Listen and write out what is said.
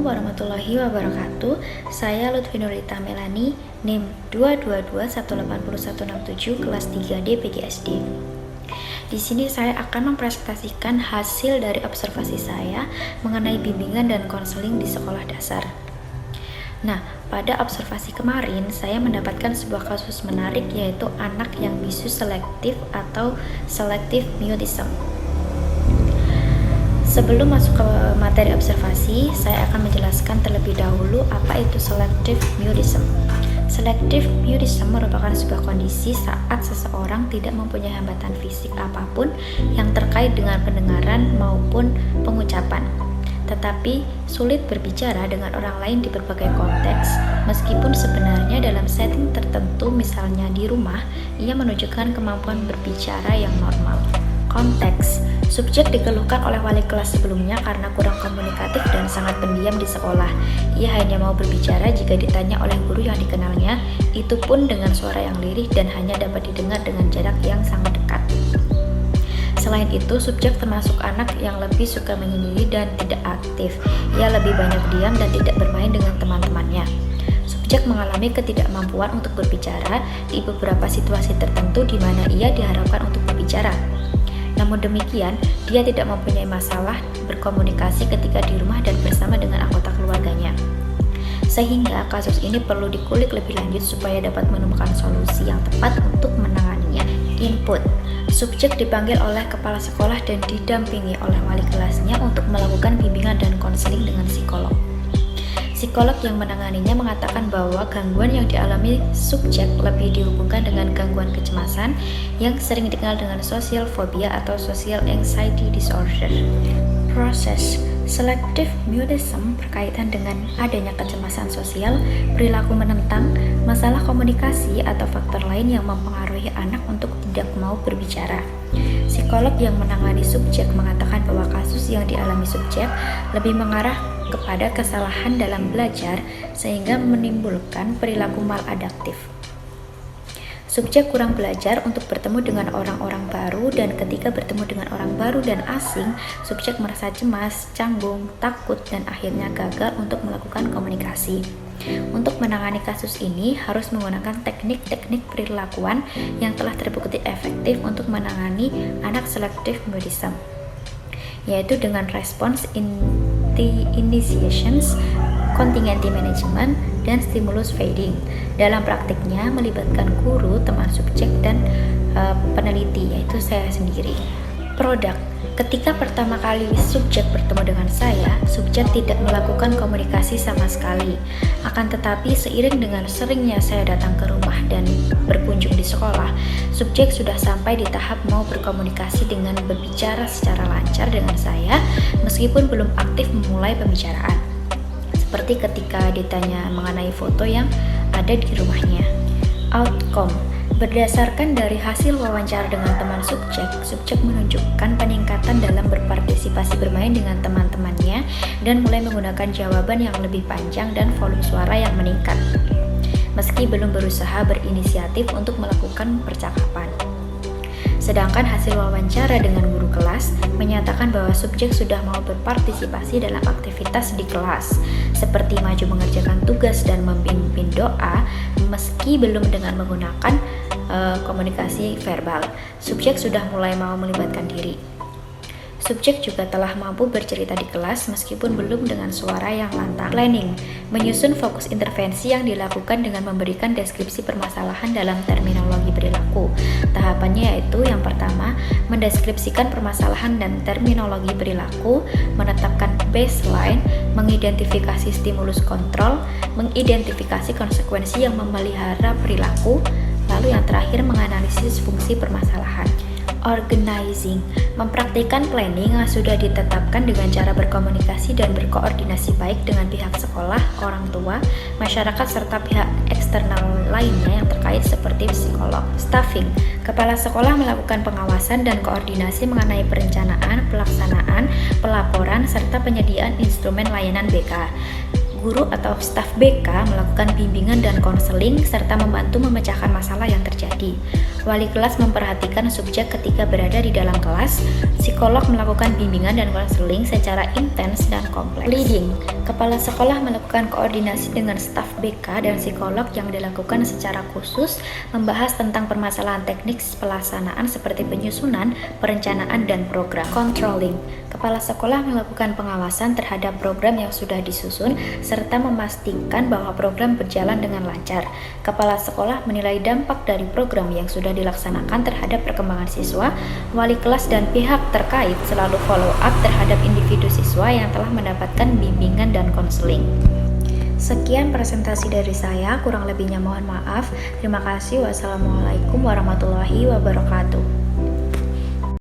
warahmatullahi wabarakatuh. Saya Lutfi Nurita Melani, NIM 222181167 kelas 3D PGSD. Di sini saya akan mempresentasikan hasil dari observasi saya mengenai bimbingan dan konseling di sekolah dasar. Nah, pada observasi kemarin saya mendapatkan sebuah kasus menarik, yaitu anak yang bisu selektif atau selective mutism. Sebelum masuk ke materi observasi, saya akan menjelaskan terlebih dahulu apa itu selective mutism. Selective mutism merupakan sebuah kondisi saat seseorang tidak mempunyai hambatan fisik apapun yang terkait dengan pendengaran maupun pengucapan, tetapi sulit berbicara dengan orang lain di berbagai konteks, meskipun sebenarnya dalam setting tertentu, misalnya di rumah, ia menunjukkan kemampuan berbicara yang normal. Konteks: subjek dikeluhkan oleh wali kelas sebelumnya karena kurang komunikatif dan sangat pendiam di sekolah. Ia hanya mau berbicara jika ditanya oleh guru yang dikenalnya, itu pun dengan suara yang lirih dan hanya dapat didengar dengan jarak yang sangat dekat. Selain itu, subjek termasuk anak yang lebih suka menyendiri dan tidak aktif. Ia lebih banyak diam dan tidak bermain dengan teman-temannya. Subjek mengalami ketidakmampuan untuk berbicara di beberapa situasi tertentu di mana ia diharapkan untuk berbicara. Namun demikian, dia tidak mempunyai masalah berkomunikasi ketika di rumah dan bersama dengan anggota keluarganya. Sehingga kasus ini perlu dikulik lebih lanjut supaya dapat menemukan solusi yang tepat untuk menanganinya. Input: subjek dipanggil oleh kepala sekolah dan didampingi oleh wali kelasnya untuk melakukan bimbingan dan konseling dengan psikolog. Psikolog yang menanganinya mengatakan bahwa gangguan yang dialami subjek lebih dihubungkan dengan gangguan kecemasan yang sering dikenal dengan social phobia atau social anxiety disorder. Proses selective mutism berkaitan dengan adanya kecemasan sosial, perilaku menentang, masalah komunikasi, atau faktor lain yang mempengaruhi anak untuk tidak mau berbicara. Psikolog yang menangani subjek mengatakan bahwa kasus yang dialami subjek lebih mengarah kepada kesalahan dalam belajar sehingga menimbulkan perilaku maladaptif. Subjek kurang belajar untuk bertemu dengan orang-orang baru, dan ketika bertemu dengan orang baru dan asing, subjek merasa cemas, canggung, takut, dan akhirnya gagal untuk melakukan komunikasi. Untuk menangani kasus ini harus menggunakan teknik-teknik perilakuan yang telah terbukti efektif untuk menangani anak selective mutism, yaitu dengan respons initiations, contingency management, dan stimulus feeding. Dalam praktiknya melibatkan guru, teman subjek, dan peneliti, yaitu saya sendiri. Produk: ketika pertama kali subjek bertemu dengan saya, subjek tidak melakukan komunikasi sama sekali. Akan tetapi seiring dengan seringnya saya datang ke rumah dan berkunjung di sekolah, subjek sudah sampai di tahap mau berkomunikasi dengan berbicara secara lancar dengan saya, meskipun belum aktif memulai pembicaraan. Seperti ketika ditanya mengenai foto yang ada di rumahnya. Outcome: berdasarkan dari hasil wawancara dengan teman subjek, subjek menunjukkan peningkatan dalam berpartisipasi bermain dengan teman-temannya dan mulai menggunakan jawaban yang lebih panjang dan volume suara yang meningkat, meski belum berusaha berinisiatif untuk melakukan percakapan. Sedangkan hasil wawancara dengan guru kelas menyatakan bahwa subjek sudah mau berpartisipasi dalam aktivitas di kelas, seperti maju mengerjakan tugas dan memimpin doa, meski belum dengan menggunakan komunikasi verbal. Subjek sudah mulai mau melibatkan diri. Subjek juga telah mampu bercerita di kelas meskipun belum dengan suara yang lantang. Planning: menyusun fokus intervensi yang dilakukan dengan memberikan deskripsi permasalahan dalam terminologi perilaku. Tahapannya yaitu yang pertama, mendeskripsikan permasalahan dan terminologi perilaku, menetapkan baseline, mengidentifikasi stimulus kontrol, mengidentifikasi konsekuensi yang memelihara perilaku, lalu yang terakhir menganalisis fungsi permasalahan. Organizing: mempraktikkan planning yang sudah ditetapkan dengan cara berkomunikasi dan berkoordinasi baik dengan pihak sekolah, orang tua, masyarakat, serta pihak eksternal lainnya yang terkait seperti psikolog. Staffing: kepala sekolah melakukan pengawasan dan koordinasi mengenai perencanaan, pelaksanaan, pelaporan, serta penyediaan instrumen layanan BK. Guru atau staf BK melakukan bimbingan dan konseling serta membantu memecahkan masalah yang terjadi. Wali kelas memperhatikan subjek ketika berada di dalam kelas. Psikolog melakukan bimbingan dan konseling secara intens dan kompleks. Leading, kepala sekolah melakukan koordinasi dengan staf BK dan psikolog yang dilakukan secara khusus, membahas tentang permasalahan teknis pelaksanaan seperti penyusunan, perencanaan, dan program. Controlling, kepala sekolah melakukan pengawasan terhadap program yang sudah disusun serta memastikan bahwa program berjalan dengan lancar. Kepala sekolah menilai dampak dari program yang sudah dilaksanakan terhadap perkembangan siswa. Wali kelas dan pihak terkait selalu follow up terhadap individu siswa yang telah mendapatkan bimbingan dan konseling. Sekian presentasi dari saya, kurang lebihnya mohon maaf. Terima kasih. Wassalamualaikum warahmatullahi wabarakatuh.